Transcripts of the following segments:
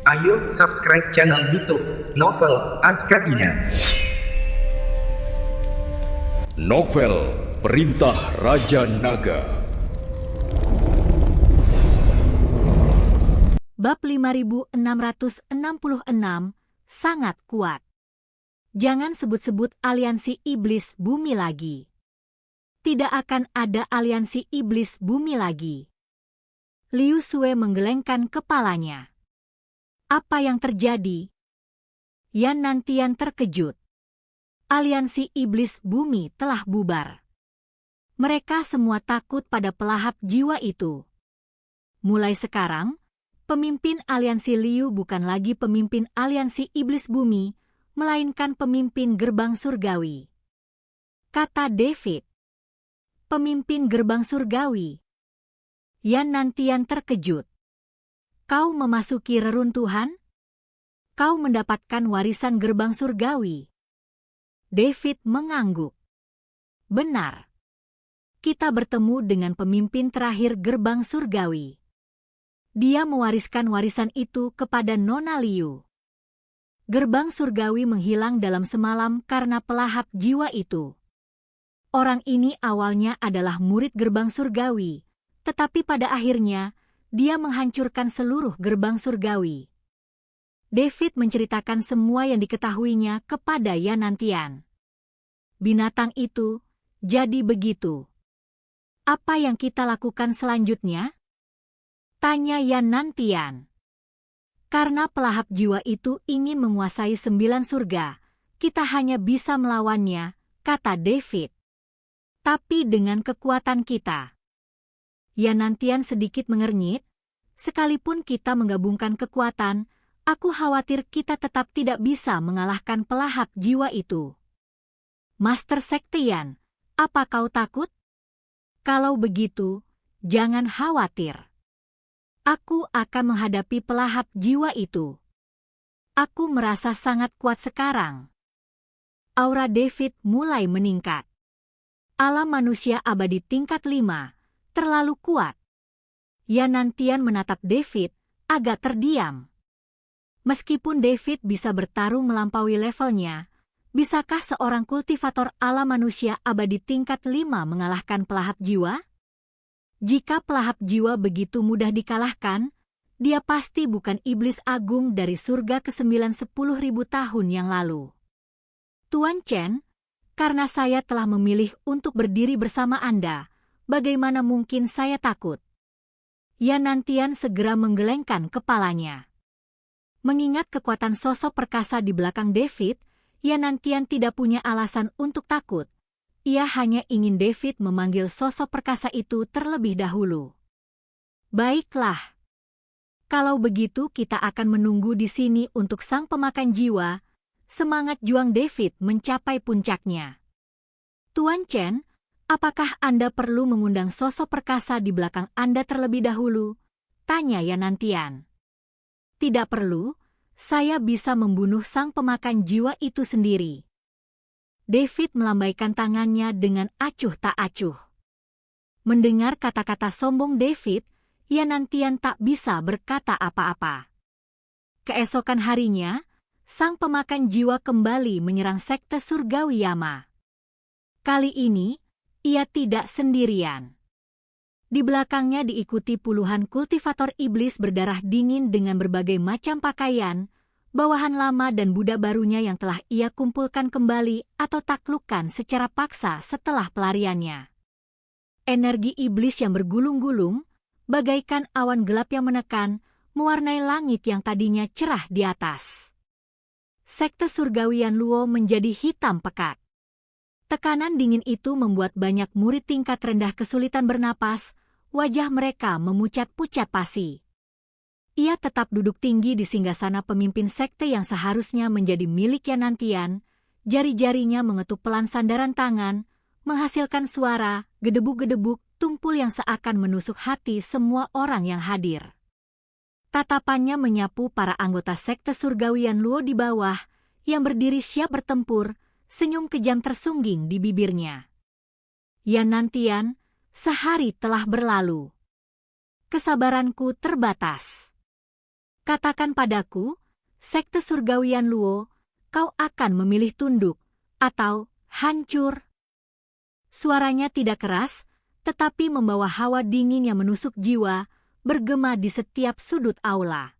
Ayo subscribe channel YouTube Novel Azkabina. Novel Perintah Raja Naga. Bab 5666 sangat kuat. Jangan sebut-sebut aliansi iblis bumi lagi. Tidak akan ada aliansi iblis bumi lagi. Liu Sue menggelengkan kepalanya. Apa yang terjadi? Yan Nantian terkejut. Aliansi iblis bumi telah bubar. Mereka semua takut pada pelahap jiwa itu. Mulai sekarang, pemimpin aliansi Liu bukan lagi pemimpin aliansi iblis bumi, melainkan pemimpin gerbang surgawi. Kata David. Pemimpin gerbang surgawi. Yan Nantian terkejut. Kau memasuki reruntuhan? Kau mendapatkan warisan gerbang surgawi. David mengangguk. Benar. Kita bertemu dengan pemimpin terakhir gerbang surgawi. Dia mewariskan warisan itu kepada Nona Liu. Gerbang surgawi menghilang dalam semalam karena pelahap jiwa itu. Orang ini awalnya adalah murid gerbang surgawi, tetapi pada akhirnya, dia menghancurkan seluruh gerbang surgawi. David menceritakan semua yang diketahuinya kepada Yan Nantian. Binatang itu jadi begitu. Apa yang kita lakukan selanjutnya? Tanya Yan Nantian. Karena pelahap jiwa itu ingin menguasai 9 surga, kita hanya bisa melawannya, kata David. Tapi dengan kekuatan kita. Yan Nantian sedikit mengernyit, sekalipun kita menggabungkan kekuatan, aku khawatir kita tetap tidak bisa mengalahkan pelahap jiwa itu. Master Sekte Yan, apa kau takut? Kalau begitu, jangan khawatir. Aku akan menghadapi pelahap jiwa itu. Aku merasa sangat kuat sekarang. Aura David mulai meningkat. Alam manusia abadi tingkat 5. Terlalu kuat. Yan Nantian menatap David, agak terdiam. Meskipun David bisa bertarung melampaui levelnya, bisakah seorang kultivator alam manusia abadi tingkat 5 mengalahkan pelahap jiwa? Jika pelahap jiwa begitu mudah dikalahkan, dia pasti bukan iblis agung dari surga ke-9 10.000 tahun yang lalu. Tuan Chen, karena saya telah memilih untuk berdiri bersama Anda, bagaimana mungkin saya takut? Yan Nantian segera menggelengkan kepalanya. Mengingat kekuatan sosok perkasa di belakang David, Yan Nantian tidak punya alasan untuk takut. Ia hanya ingin David memanggil sosok perkasa itu terlebih dahulu. Baiklah. Kalau begitu kita akan menunggu di sini untuk sang pemakan jiwa. Semangat juang David mencapai puncaknya. Tuan Chen, apakah Anda perlu mengundang sosok perkasa di belakang Anda terlebih dahulu? Tanya Yan Nantian. Tidak perlu, saya bisa membunuh sang pemakan jiwa itu sendiri. David melambaikan tangannya dengan acuh tak acuh. Mendengar kata-kata sombong David, Yan Nantian tak bisa berkata apa-apa. Keesokan harinya, sang pemakan jiwa kembali menyerang sekte surgawi Yama. Kali ini, ia tidak sendirian. Di belakangnya diikuti puluhan kultivator iblis berdarah dingin dengan berbagai macam pakaian, bawahan lama dan budak barunya yang telah ia kumpulkan kembali atau taklukkan secara paksa setelah pelariannya. Energi iblis yang bergulung-gulung, bagaikan awan gelap yang menekan, mewarnai langit yang tadinya cerah di atas. Sekte surgawi Yan Luo menjadi hitam pekat. Tekanan dingin itu membuat banyak murid tingkat rendah kesulitan bernapas, wajah mereka memucat-pucat pasi. Ia tetap duduk tinggi di singgasana pemimpin sekte yang seharusnya menjadi milik Yan Nantian, jari-jarinya mengetuk pelan sandaran tangan, menghasilkan suara, gedebuk-gedebuk, tumpul yang seakan menusuk hati semua orang yang hadir. Tatapannya menyapu para anggota sekte surgawi Yan Luo di bawah, yang berdiri siap bertempur, senyum kejam tersungging di bibirnya. Yan Nantian, sehari telah berlalu. Kesabaranku terbatas. Katakan padaku, sekte surgawian Luo, kau akan memilih tunduk, atau hancur. Suaranya tidak keras, tetapi membawa hawa dingin yang menusuk jiwa, bergema di setiap sudut aula.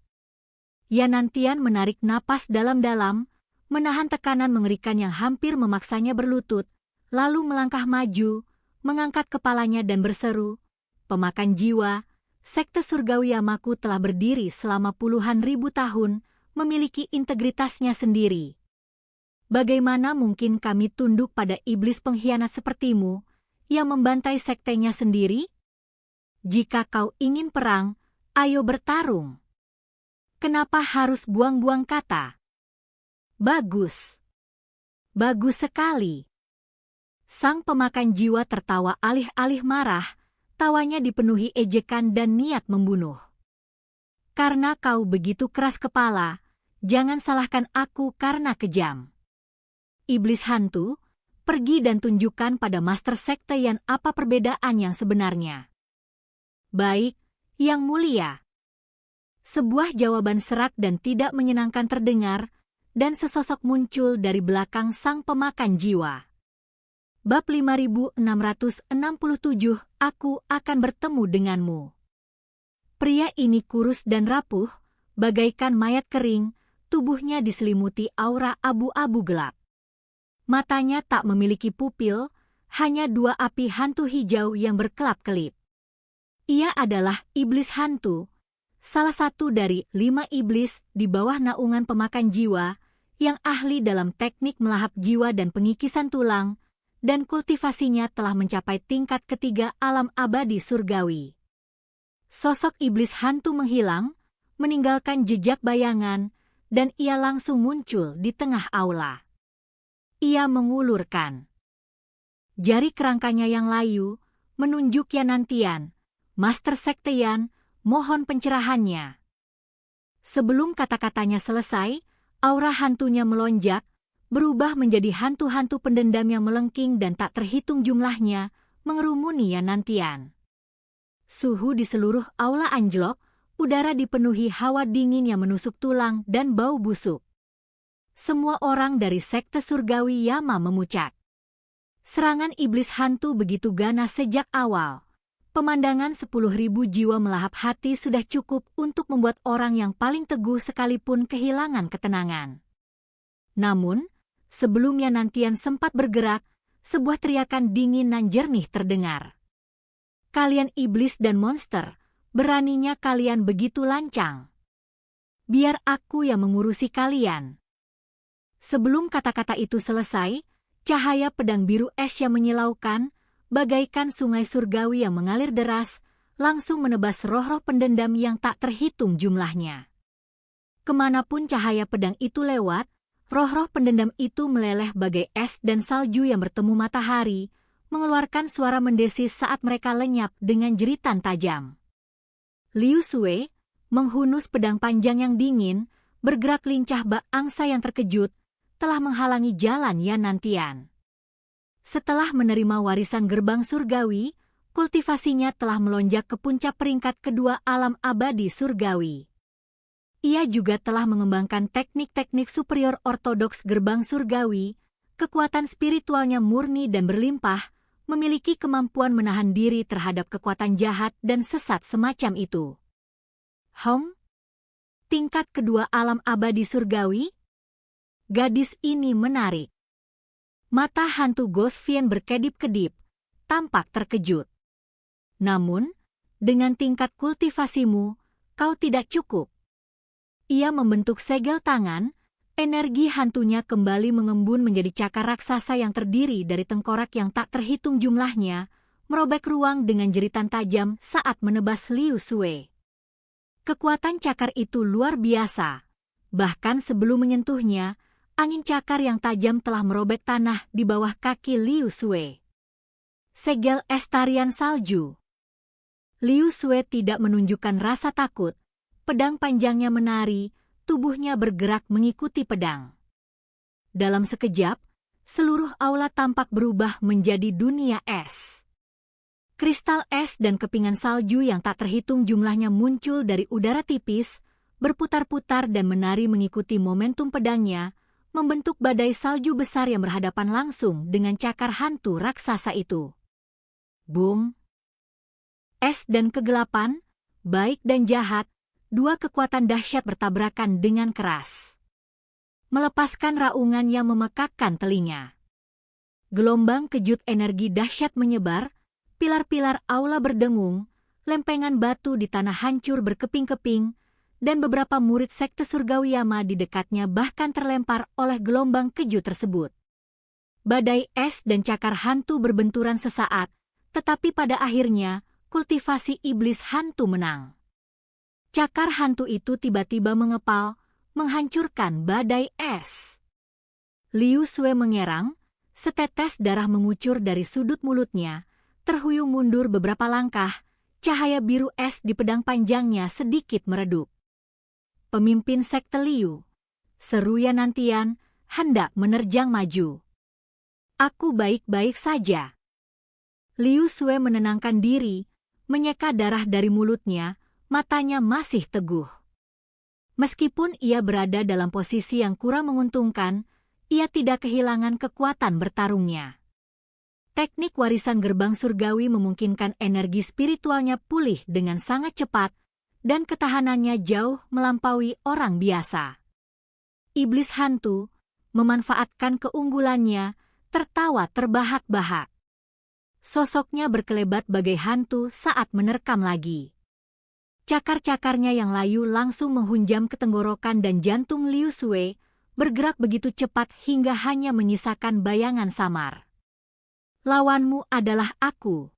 Yanantian menarik napas dalam-dalam, menahan tekanan mengerikan yang hampir memaksanya berlutut, lalu melangkah maju, mengangkat kepalanya dan berseru, "Pemakan jiwa, sekte surgawi Yamaku telah berdiri selama puluhan ribu tahun, memiliki integritasnya sendiri. Bagaimana mungkin kami tunduk pada iblis pengkhianat sepertimu, yang membantai sektenya sendiri? Jika kau ingin perang, ayo bertarung. Kenapa harus buang-buang kata?" "Bagus. Bagus sekali." Sang pemakan jiwa tertawa alih-alih marah, tawanya dipenuhi ejekan dan niat membunuh. "Karena kau begitu keras kepala, jangan salahkan aku karena kejam. Iblis hantu, pergi dan tunjukkan pada Master Sekte Yan apa perbedaan yang sebenarnya." "Baik, Yang Mulia." Sebuah jawaban serak dan tidak menyenangkan terdengar, dan sesosok muncul dari belakang sang pemakan jiwa. Bab 5667, Aku akan bertemu denganmu. Pria ini kurus dan rapuh, bagaikan mayat kering, tubuhnya diselimuti aura abu-abu gelap. Matanya tak memiliki pupil, hanya dua api hantu hijau yang berkelap-kelip. Ia adalah iblis hantu, salah satu dari 5 iblis di bawah naungan pemakan jiwa, yang ahli dalam teknik melahap jiwa dan pengikisan tulang, dan kultivasinya telah mencapai tingkat ketiga alam abadi surgawi. Sosok iblis hantu menghilang, meninggalkan jejak bayangan, dan ia langsung muncul di tengah aula. Ia mengulurkan jari kerangkanya yang layu, menunjuk Yanantian, Master Sekte Yan, mohon pencerahannya. Sebelum kata-katanya selesai, aura hantunya melonjak, berubah menjadi hantu-hantu pendendam yang melengking dan tak terhitung jumlahnya, mengerumuni Yanantian. Suhu di seluruh aula anjlok, udara dipenuhi hawa dingin yang menusuk tulang dan bau busuk. Semua orang dari sekte surgawi Yama memucat. Serangan iblis hantu begitu ganas sejak awal. Pemandangan 10.000 jiwa melahap hati sudah cukup untuk membuat orang yang paling teguh sekalipun kehilangan ketenangan. Namun, sebelum Yanantian sempat bergerak, sebuah teriakan dingin dan jernih terdengar. "Kalian iblis dan monster, beraninya kalian begitu lancang. Biar aku yang mengurusi kalian." Sebelum kata-kata itu selesai, cahaya pedang biru es yang menyilaukan, bagaikan sungai surgawi yang mengalir deras, langsung menebas roh-roh pendendam yang tak terhitung jumlahnya. Kemanapun cahaya pedang itu lewat, roh-roh pendendam itu meleleh bagai es dan salju yang bertemu matahari, mengeluarkan suara mendesis saat mereka lenyap dengan jeritan tajam. Liu Sue, menghunus pedang panjang yang dingin, bergerak lincah bak angsa yang terkejut, telah menghalangi jalan Yanantian. Setelah menerima warisan gerbang surgawi, kultivasinya telah melonjak ke puncak peringkat kedua alam abadi surgawi. Ia juga telah mengembangkan teknik-teknik superior ortodoks gerbang surgawi, kekuatan spiritualnya murni dan berlimpah, memiliki kemampuan menahan diri terhadap kekuatan jahat dan sesat semacam itu. Tingkat kedua alam abadi surgawi? Gadis ini menarik. Mata hantu Gosvian berkedip-kedip, tampak terkejut. "Namun, dengan tingkat kultivasimu, kau tidak cukup." Ia membentuk segel tangan, energi hantunya kembali mengembun menjadi cakar raksasa yang terdiri dari tengkorak yang tak terhitung jumlahnya, merobek ruang dengan jeritan tajam saat menebas Liu Sue. Kekuatan cakar itu luar biasa, bahkan sebelum menyentuhnya, angin cakar yang tajam telah merobek tanah di bawah kaki Liu Sue. Segel es tarian salju. Liu Sue tidak menunjukkan rasa takut, pedang panjangnya menari, tubuhnya bergerak mengikuti pedang. Dalam sekejap, seluruh aula tampak berubah menjadi dunia es. Kristal es dan kepingan salju yang tak terhitung jumlahnya muncul dari udara tipis, berputar-putar dan menari mengikuti momentum pedangnya, membentuk badai salju besar yang berhadapan langsung dengan cakar hantu raksasa itu. Boom! Es dan kegelapan, baik dan jahat, dua kekuatan dahsyat bertabrakan dengan keras, melepaskan raungan yang memekakkan telinga. Gelombang kejut energi dahsyat menyebar, pilar-pilar aula berdengung, lempengan batu di tanah hancur berkeping-keping, dan beberapa murid sekte surgawi Yama di dekatnya bahkan terlempar oleh gelombang kejut tersebut. Badai es dan cakar hantu berbenturan sesaat, tetapi pada akhirnya, kultivasi iblis hantu menang. Cakar hantu itu tiba-tiba mengepal, menghancurkan badai es. Liu Sui mengerang, setetes darah mengucur dari sudut mulutnya, terhuyung mundur beberapa langkah, cahaya biru es di pedang panjangnya sedikit meredup. Pemimpin sekte Liu, seru Yanantian, hendak menerjang maju. Aku baik-baik saja. Liu Sui menenangkan diri, menyeka darah dari mulutnya, matanya masih teguh. Meskipun ia berada dalam posisi yang kurang menguntungkan, ia tidak kehilangan kekuatan bertarungnya. Teknik warisan gerbang surgawi memungkinkan energi spiritualnya pulih dengan sangat cepat, dan ketahanannya jauh melampaui orang biasa. Iblis hantu, memanfaatkan keunggulannya, tertawa terbahak-bahak. Sosoknya berkelebat bagai hantu saat menerkam lagi. Cakar-cakarnya yang layu langsung menghunjam ke tenggorokan dan jantung Liu Sui, bergerak begitu cepat hingga hanya menyisakan bayangan samar. Lawanmu adalah aku.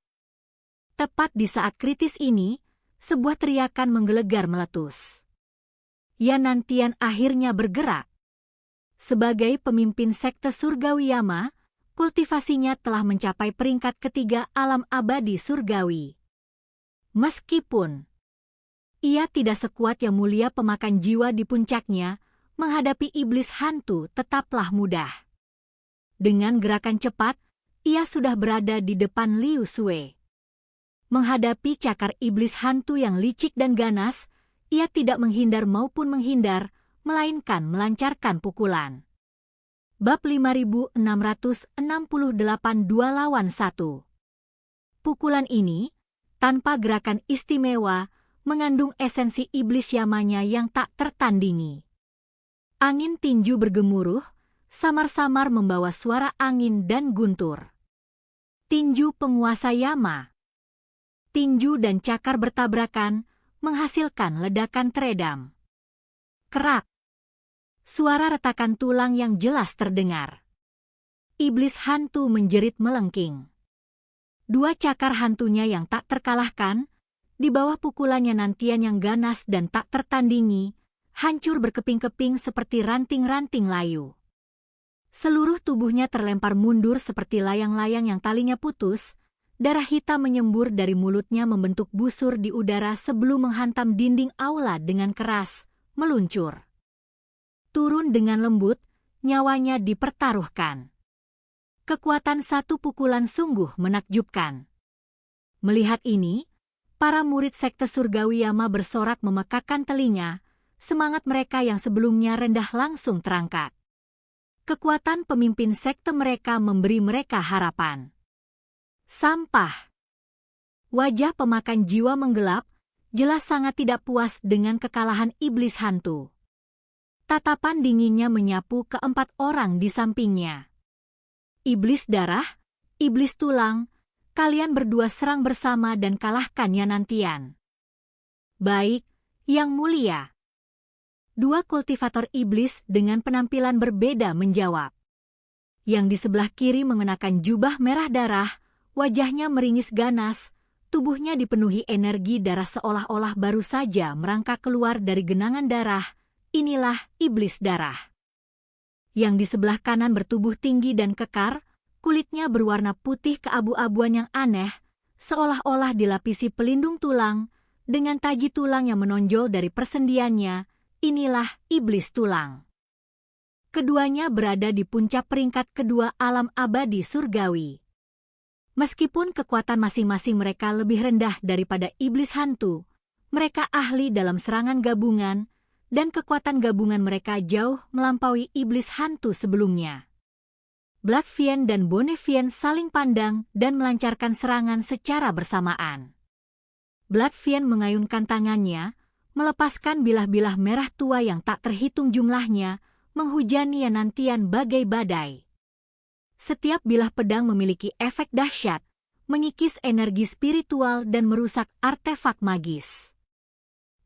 Tepat di saat kritis ini, sebuah teriakan menggelegar meletus. Yanantian akhirnya bergerak. Sebagai pemimpin sekte surgawi Yama, kultivasinya telah mencapai peringkat ketiga alam abadi surgawi. Meskipun ia tidak sekuat yang mulia pemakan jiwa di puncaknya, menghadapi iblis hantu tetaplah mudah. Dengan gerakan cepat, ia sudah berada di depan Liu Sui. Menghadapi cakar iblis hantu yang licik dan ganas, ia tidak menghindar maupun menghindar, melainkan melancarkan pukulan. Bab 5668 2 lawan 1. Pukulan ini, tanpa gerakan istimewa, mengandung esensi iblis Yamanya yang tak tertandingi. Angin tinju bergemuruh, samar-samar membawa suara angin dan guntur. Tinju penguasa Yama. Tinju dan cakar bertabrakan, menghasilkan ledakan teredam. Kerak. Suara retakan tulang yang jelas terdengar. Iblis hantu menjerit melengking. Dua cakar hantunya yang tak terkalahkan, di bawah pukulannya nantian yang ganas dan tak tertandingi, hancur berkeping-keping seperti ranting-ranting layu. Seluruh tubuhnya terlempar mundur seperti layang-layang yang talinya putus, darah hitam menyembur dari mulutnya membentuk busur di udara sebelum menghantam dinding aula dengan keras, meluncur. Turun dengan lembut, nyawanya dipertaruhkan. Kekuatan satu pukulan sungguh menakjubkan. Melihat ini, para murid sekte surgawi Yama bersorak memekakkan telinga, semangat mereka yang sebelumnya rendah langsung terangkat. Kekuatan pemimpin sekte mereka memberi mereka harapan. Sampah. Wajah pemakan jiwa menggelap, jelas sangat tidak puas dengan kekalahan iblis hantu. Tatapan dinginnya menyapu keempat orang di sampingnya. Iblis darah, iblis tulang, kalian berdua serang bersama dan kalahkan Yanantian. Baik, Yang Mulia. Dua kultivator iblis dengan penampilan berbeda menjawab. Yang di sebelah kiri mengenakan jubah merah darah, wajahnya meringis ganas, tubuhnya dipenuhi energi darah seolah-olah baru saja merangkak keluar dari genangan darah. Inilah iblis darah. Yang di sebelah kanan bertubuh tinggi dan kekar, kulitnya berwarna putih keabu-abuan yang aneh, seolah-olah dilapisi pelindung tulang, dengan taji tulang yang menonjol dari persendiannya. Inilah iblis tulang. Keduanya berada di puncak peringkat kedua alam abadi surgawi. Meskipun kekuatan masing-masing mereka lebih rendah daripada iblis hantu, mereka ahli dalam serangan gabungan, dan kekuatan gabungan mereka jauh melampaui iblis hantu sebelumnya. Black Fiend dan Bone Fiend saling pandang dan melancarkan serangan secara bersamaan. Black Fiend mengayunkan tangannya, melepaskan bilah-bilah merah tua yang tak terhitung jumlahnya, menghujani Yanantian bagai badai. Setiap bilah pedang memiliki efek dahsyat, mengikis energi spiritual dan merusak artefak magis.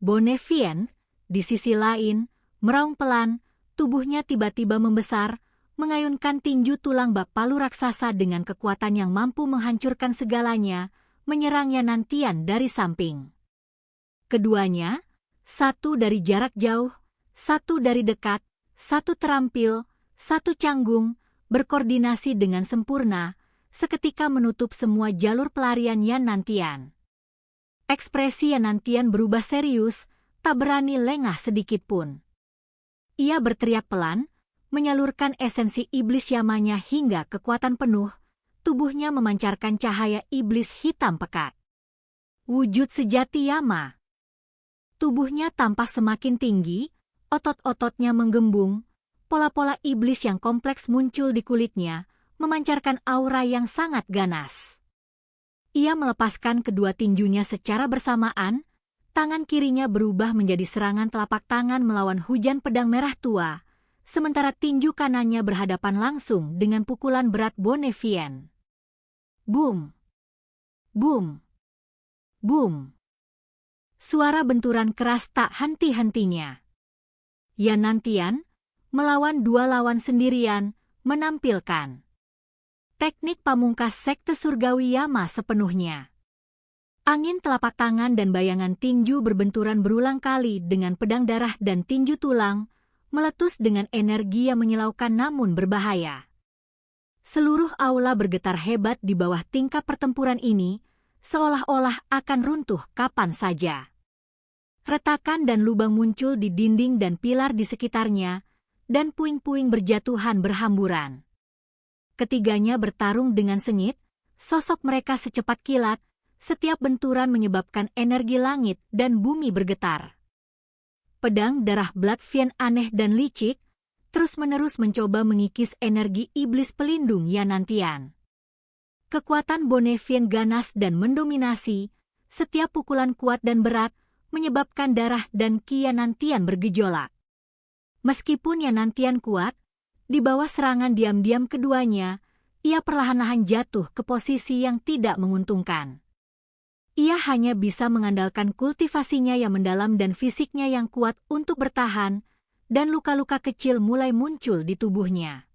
Bone Fiend, di sisi lain, meraung pelan, tubuhnya tiba-tiba membesar, mengayunkan tinju tulang bak palu raksasa dengan kekuatan yang mampu menghancurkan segalanya, menyerang Yanantian dari samping. Keduanya, satu dari jarak jauh, satu dari dekat, satu terampil, satu canggung, berkoordinasi dengan sempurna, seketika menutup semua jalur pelarian Yanantian. Ekspresi Yanantian berubah serius, tak berani lengah sedikit pun. Ia berteriak pelan, menyalurkan esensi iblis Yamanya hingga kekuatan penuh, tubuhnya memancarkan cahaya iblis hitam pekat. Wujud sejati Yama. Tubuhnya tampak semakin tinggi, otot-ototnya menggembung, pola-pola iblis yang kompleks muncul di kulitnya, memancarkan aura yang sangat ganas. Ia melepaskan kedua tinjunya secara bersamaan, tangan kirinya berubah menjadi serangan telapak tangan melawan hujan pedang merah tua, sementara tinju kanannya berhadapan langsung dengan pukulan berat Bone Fiend. Boom! Boom! Boom! Suara benturan keras tak henti-hentinya. Yanantian, melawan dua lawan sendirian, menampilkan teknik pamungkas sekte surgawi Yama sepenuhnya. Angin telapak tangan dan bayangan tinju berbenturan berulang kali dengan pedang darah dan tinju tulang, meletus dengan energi yang menyilaukan namun berbahaya. Seluruh aula bergetar hebat di bawah tingkap pertempuran ini, seolah-olah akan runtuh kapan saja. Retakan dan lubang muncul di dinding dan pilar di sekitarnya, dan puing-puing berjatuhan berhamburan. Ketiganya bertarung dengan sengit, sosok mereka secepat kilat, setiap benturan menyebabkan energi langit dan bumi bergetar. Pedang darah Black Fiend aneh dan licik, terus-menerus mencoba mengikis energi iblis pelindung Yanantian. Kekuatan Bone Fiend ganas dan mendominasi, setiap pukulan kuat dan berat, menyebabkan darah dan ki Yanantian bergejolak. Meskipun Yanantian kuat, di bawah serangan diam-diam keduanya, ia perlahan-lahan jatuh ke posisi yang tidak menguntungkan. Ia hanya bisa mengandalkan kultivasinya yang mendalam dan fisiknya yang kuat untuk bertahan, dan luka-luka kecil mulai muncul di tubuhnya.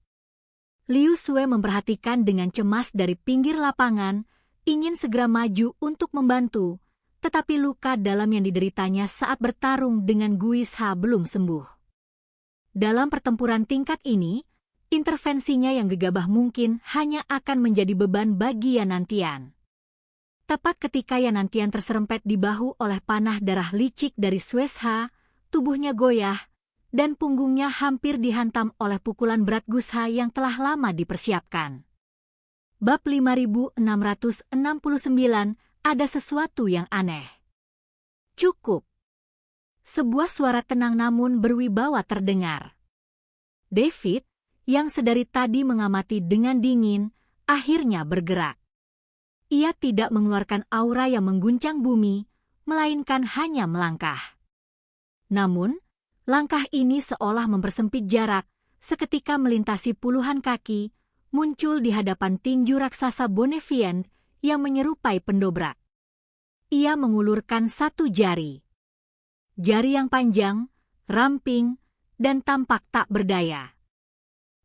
Liu Sue memperhatikan dengan cemas dari pinggir lapangan, ingin segera maju untuk membantu, tetapi luka dalam yang dideritanya saat bertarung dengan Guisha belum sembuh. Dalam pertempuran tingkat ini, intervensinya yang gegabah mungkin hanya akan menjadi beban bagi Yanantian. Tepat ketika Yanantian terserempet di bahu oleh panah darah licik dari Suesha, tubuhnya goyah, dan punggungnya hampir dihantam oleh pukulan berat Gusha yang telah lama dipersiapkan. Bab 5669, ada sesuatu yang aneh. Cukup. Sebuah suara tenang namun berwibawa terdengar. David, yang sedari tadi mengamati dengan dingin, akhirnya bergerak. Ia tidak mengeluarkan aura yang mengguncang bumi, melainkan hanya melangkah. Namun, langkah ini seolah mempersempit jarak, seketika melintasi puluhan kaki, muncul di hadapan tinju raksasa Bone Fiend yang menyerupai pendobrak. Ia mengulurkan satu jari. Jari yang panjang, ramping, dan tampak tak berdaya.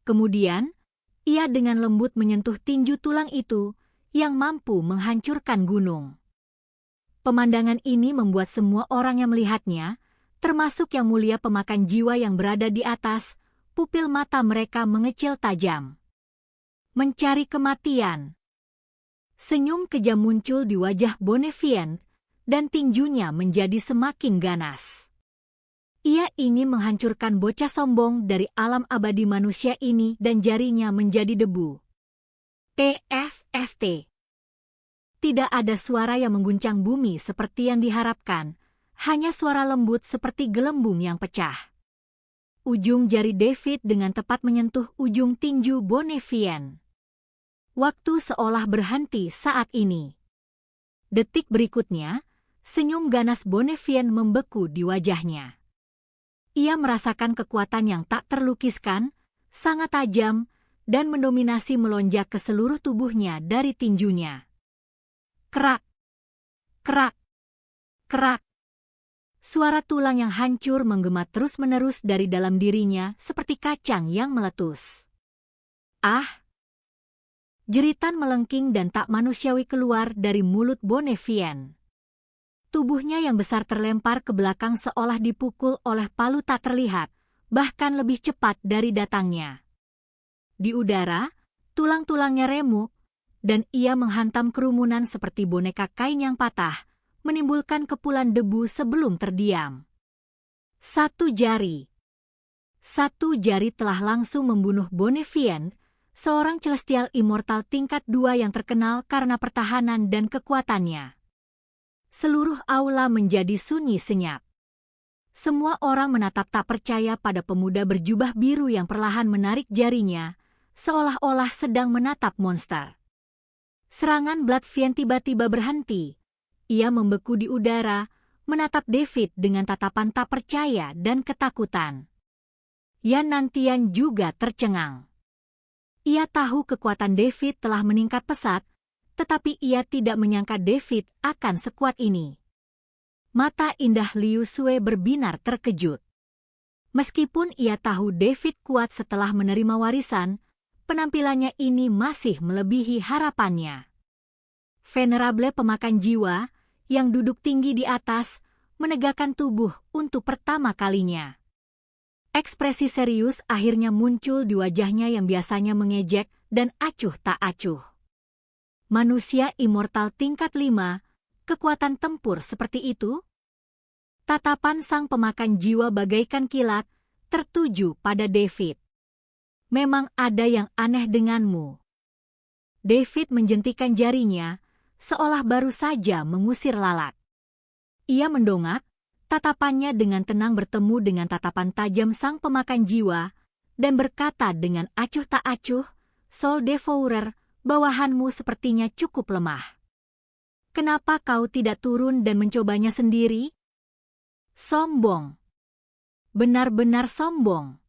Kemudian, ia dengan lembut menyentuh tinju tulang itu yang mampu menghancurkan gunung. Pemandangan ini membuat semua orang yang melihatnya, termasuk yang mulia pemakan jiwa yang berada di atas, pupil mata mereka mengecil tajam. Mencari kematian. Senyum kejam muncul di wajah Bone Fiend, dan tinjunya menjadi semakin ganas. Ia ingin menghancurkan bocah sombong dari alam abadi manusia ini dan jarinya menjadi debu. PFFT. Tidak ada suara yang mengguncang bumi seperti yang diharapkan, hanya suara lembut seperti gelembung yang pecah. Ujung jari David dengan tepat menyentuh ujung tinju Bonnevien. Waktu seolah berhenti saat ini. Detik berikutnya, senyum ganas Bonnevien membeku di wajahnya. Ia merasakan kekuatan yang tak terlukiskan, sangat tajam, dan mendominasi melonjak ke seluruh tubuhnya dari tinjunya. Kerak, kerak, kerak. Suara tulang yang hancur menggema terus-menerus dari dalam dirinya seperti kacang yang meletus. Ah! Jeritan melengking dan tak manusiawi keluar dari mulut Bonnevien. Tubuhnya yang besar terlempar ke belakang seolah dipukul oleh palu tak terlihat, bahkan lebih cepat dari datangnya. Di udara, tulang-tulangnya remuk, dan ia menghantam kerumunan seperti boneka kain yang patah, menimbulkan kepulan debu sebelum terdiam. Satu jari telah langsung membunuh Bonnevien, seorang celestial immortal tingkat 2 yang terkenal karena pertahanan dan kekuatannya. Seluruh aula menjadi sunyi senyap. Semua orang menatap tak percaya pada pemuda berjubah biru yang perlahan menarik jarinya, seolah-olah sedang menatap monster. Serangan Bloodfiend tiba-tiba berhenti. Ia membeku di udara, menatap David dengan tatapan tak percaya dan ketakutan. Yan Nantian juga tercengang. Ia tahu kekuatan David telah meningkat pesat, tetapi ia tidak menyangka David akan sekuat ini. Mata indah Liu Sue berbinar terkejut. Meskipun ia tahu David kuat setelah menerima warisan, penampilannya ini masih melebihi harapannya. Venerable pemakan jiwa, yang duduk tinggi di atas, menegakkan tubuh untuk pertama kalinya. Ekspresi serius akhirnya muncul di wajahnya yang biasanya mengejek dan acuh tak acuh. Manusia immortal tingkat 5, kekuatan tempur seperti itu? Tatapan sang pemakan jiwa bagaikan kilat, tertuju pada David. Memang ada yang aneh denganmu. David menjentikan jarinya, seolah baru saja mengusir lalat. Ia mendongak, tatapannya dengan tenang bertemu dengan tatapan tajam sang pemakan jiwa, dan berkata dengan acuh tak acuh, Soul Devourer, bawahanmu sepertinya cukup lemah. Kenapa kau tidak turun dan mencobanya sendiri? Sombong. Benar-benar sombong.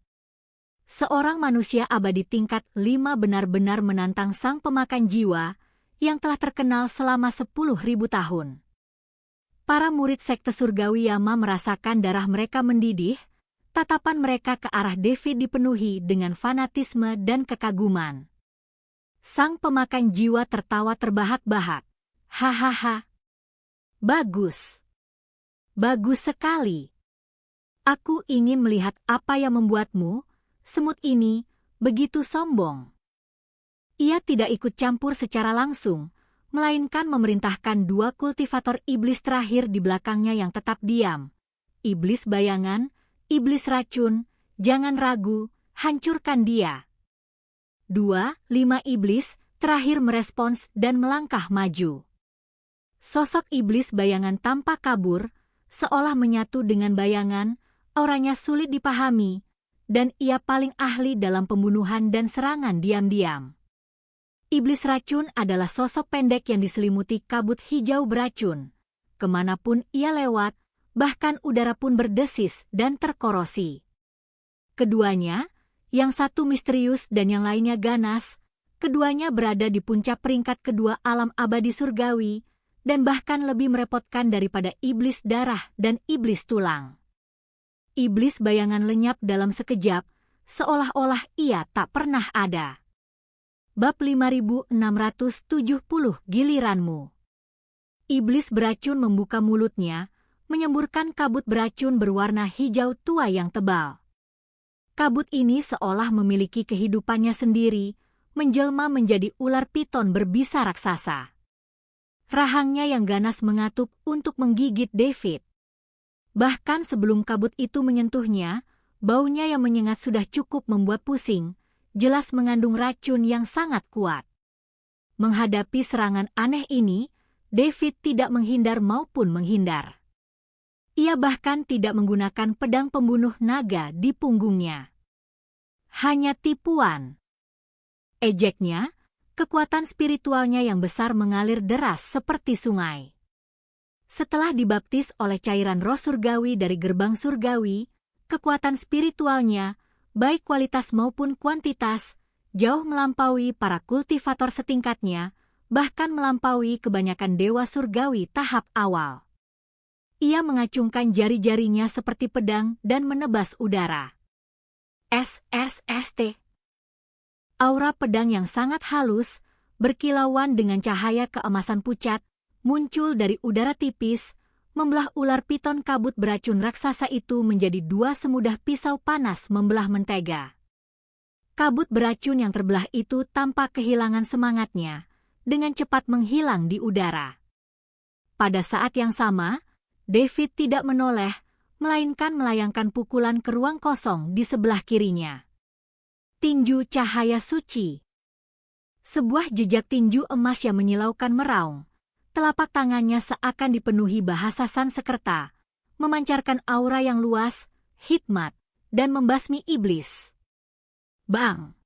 Seorang manusia abadi tingkat 5 benar-benar menantang sang pemakan jiwa, yang telah terkenal selama 10.000 tahun. Para murid sekte surgawi Yama merasakan darah mereka mendidih, tatapan mereka ke arah David dipenuhi dengan fanatisme dan kekaguman. Sang pemakan jiwa tertawa terbahak-bahak. Hahaha. Bagus. Bagus sekali. Aku ingin melihat apa yang membuatmu, semut ini, begitu sombong. Ia tidak ikut campur secara langsung, melainkan memerintahkan 2 kultivator iblis terakhir di belakangnya yang tetap diam. Iblis bayangan, iblis racun, jangan ragu, hancurkan dia. 5 iblis terakhir merespons dan melangkah maju. Sosok iblis bayangan tampak kabur, seolah menyatu dengan bayangan, auranya sulit dipahami, dan ia paling ahli dalam pembunuhan dan serangan diam-diam. Iblis racun adalah sosok pendek yang diselimuti kabut hijau beracun. Kemanapun ia lewat, bahkan udara pun berdesis dan terkorosi. Keduanya, yang satu misterius dan yang lainnya ganas, keduanya berada di puncak peringkat kedua alam abadi surgawi, dan bahkan lebih merepotkan daripada iblis darah dan iblis tulang. Iblis bayangan lenyap dalam sekejap, seolah-olah ia tak pernah ada. Bab 5670 giliranmu. Iblis beracun membuka mulutnya, menyemburkan kabut beracun berwarna hijau tua yang tebal. Kabut ini seolah memiliki kehidupannya sendiri, menjelma menjadi ular piton berbisa raksasa. Rahangnya yang ganas mengatup untuk menggigit David. Bahkan sebelum kabut itu menyentuhnya, baunya yang menyengat sudah cukup membuat pusing, jelas mengandung racun yang sangat kuat. Menghadapi serangan aneh ini, David tidak menghindar maupun menghindar. Ia bahkan tidak menggunakan pedang pembunuh naga di punggungnya. Hanya tipuan. Ejeknya, kekuatan spiritualnya yang besar mengalir deras seperti sungai. Setelah dibaptis oleh cairan roh surgawi dari gerbang surgawi, kekuatan spiritualnya, baik kualitas maupun kuantitas, jauh melampaui para kultivator setingkatnya, bahkan melampaui kebanyakan dewa surgawi tahap awal. Ia mengacungkan jari-jarinya seperti pedang dan menebas udara. SSST. Aura pedang yang sangat halus, berkilauan dengan cahaya keemasan pucat, muncul dari udara tipis, membelah ular piton kabut beracun raksasa itu menjadi dua semudah pisau panas membelah mentega. Kabut beracun yang terbelah itu tampak kehilangan semangatnya, dengan cepat menghilang di udara. Pada saat yang sama, David tidak menoleh, melainkan melayangkan pukulan ke ruang kosong di sebelah kirinya. Tinju cahaya suci. Sebuah jejak tinju emas yang menyilaukan meraung. Telapak tangannya seakan dipenuhi bahasa Sanskerta, memancarkan aura yang luas, hikmat, dan membasmi iblis. Bang!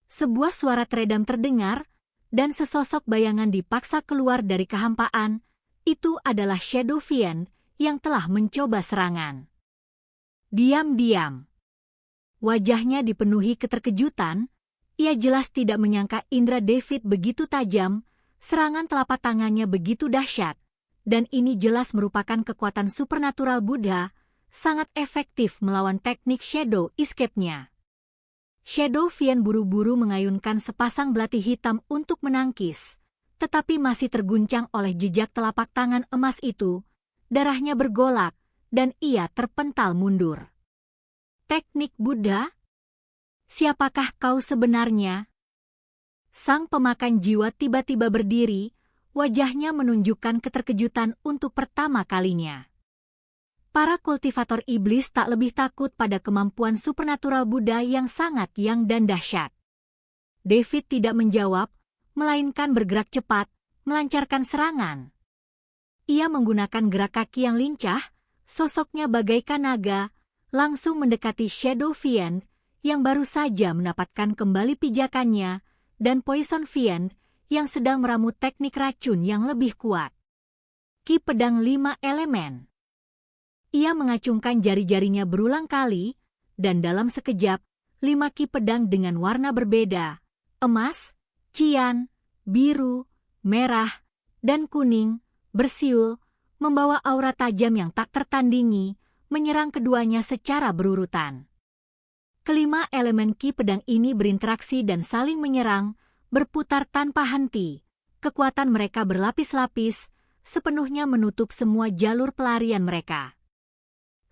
Sebuah suara teredam terdengar, dan sesosok bayangan dipaksa keluar dari kehampaan. Itu adalah Shadow Fiend yang telah mencoba serangan. Diam-diam. Wajahnya dipenuhi keterkejutan, ia jelas tidak menyangka indera David begitu tajam, serangan telapak tangannya begitu dahsyat, dan ini jelas merupakan kekuatan supernatural Buddha, sangat efektif melawan teknik Shadow Escape-nya. Shadow Fiend buru-buru mengayunkan sepasang belati hitam untuk menangkis, tetapi masih terguncang oleh jejak telapak tangan emas itu, darahnya bergolak, dan ia terpental mundur. Teknik Buddha? Siapakah kau sebenarnya? Sang pemakan jiwa tiba-tiba berdiri, wajahnya menunjukkan keterkejutan untuk pertama kalinya. Para kultivator iblis tak lebih takut pada kemampuan supernatural Buddha yang sangat dan dahsyat. David tidak menjawab, melainkan bergerak cepat, melancarkan serangan. Ia menggunakan gerak kaki yang lincah, sosoknya bagaikan naga, langsung mendekati Shadow Fiend yang baru saja mendapatkan kembali pijakannya, dan Poison Fiend yang sedang meramu teknik racun yang lebih kuat. Ki pedang 5 elemen. Ia mengacungkan jari-jarinya berulang kali, dan dalam sekejap, 5 ki pedang dengan warna berbeda, emas, cian, biru, merah, dan kuning, bersiul, membawa aura tajam yang tak tertandingi, menyerang keduanya secara berurutan. Kelima elemen ki pedang ini berinteraksi dan saling menyerang, berputar tanpa henti. Kekuatan mereka berlapis-lapis, sepenuhnya menutup semua jalur pelarian mereka.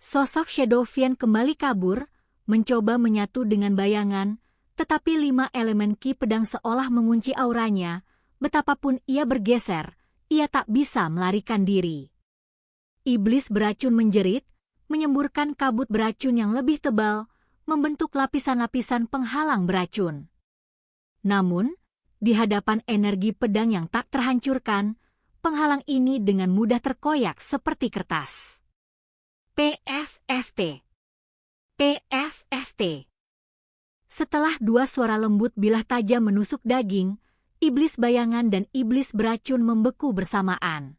Sosok Shadow Fiend kembali kabur, mencoba menyatu dengan bayangan, tetapi 5 elemen ki pedang seolah mengunci auranya, betapapun ia bergeser, ia tak bisa melarikan diri. Iblis beracun menjerit, menyemburkan kabut beracun yang lebih tebal, membentuk lapisan-lapisan penghalang beracun. Namun, di hadapan energi pedang yang tak terhancurkan, penghalang ini dengan mudah terkoyak seperti kertas. PFFT. PFFT. Setelah dua suara lembut bilah tajam menusuk daging, iblis bayangan dan iblis beracun membeku bersamaan.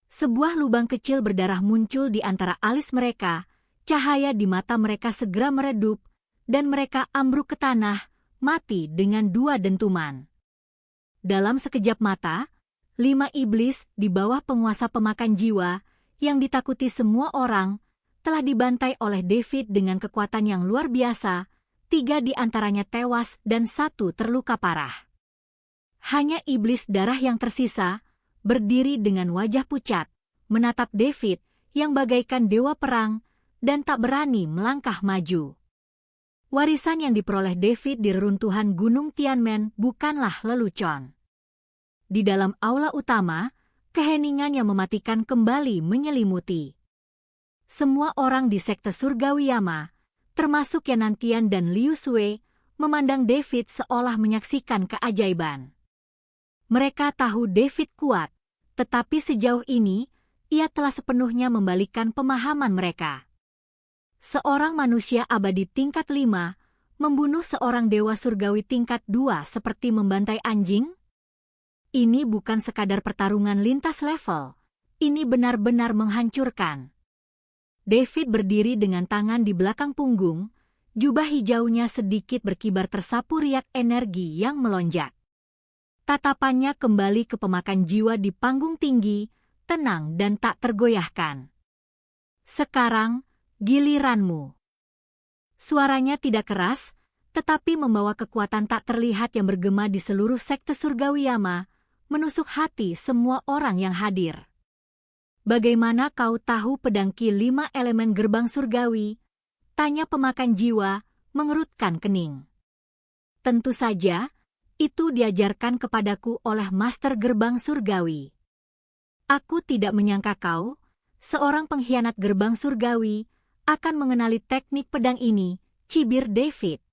Sebuah lubang kecil berdarah muncul di antara alis mereka, cahaya di mata mereka segera meredup, dan mereka ambruk ke tanah, mati dengan 2 dentuman. Dalam sekejap mata, 5 iblis di bawah penguasa pemakan jiwa, yang ditakuti semua orang, telah dibantai oleh David dengan kekuatan yang luar biasa, 3 di antaranya tewas dan 1 terluka parah. Hanya iblis darah yang tersisa, berdiri dengan wajah pucat, menatap David yang bagaikan dewa perang, dan tak berani melangkah maju. Warisan yang diperoleh David di reruntuhan Gunung Tianmen bukanlah lelucon. Di dalam aula utama, keheningan yang mematikan kembali menyelimuti. Semua orang di sekte surgawi Yama, termasuk Yanantian dan Liu Sui, memandang David seolah menyaksikan keajaiban. Mereka tahu David kuat, tetapi sejauh ini, ia telah sepenuhnya membalikan pemahaman mereka. Seorang manusia abadi tingkat 5 membunuh seorang dewa surgawi tingkat 2 seperti membantai anjing? Ini bukan sekadar pertarungan lintas level, ini benar-benar menghancurkan. David berdiri dengan tangan di belakang punggung, jubah hijaunya sedikit berkibar tersapu riak energi yang melonjak. Tatapannya kembali ke pemakan jiwa di panggung tinggi, tenang dan tak tergoyahkan. Sekarang, giliranmu. Suaranya tidak keras, tetapi membawa kekuatan tak terlihat yang bergema di seluruh sekte surgawi Yama, menusuk hati semua orang yang hadir. Bagaimana kau tahu pedang Ki 5 elemen gerbang surgawi? Tanya pemakan jiwa, mengerutkan kening. Tentu saja, itu diajarkan kepadaku oleh Master Gerbang Surgawi. Aku tidak menyangka kau, seorang pengkhianat gerbang surgawi, akan mengenali teknik pedang ini, cibir David.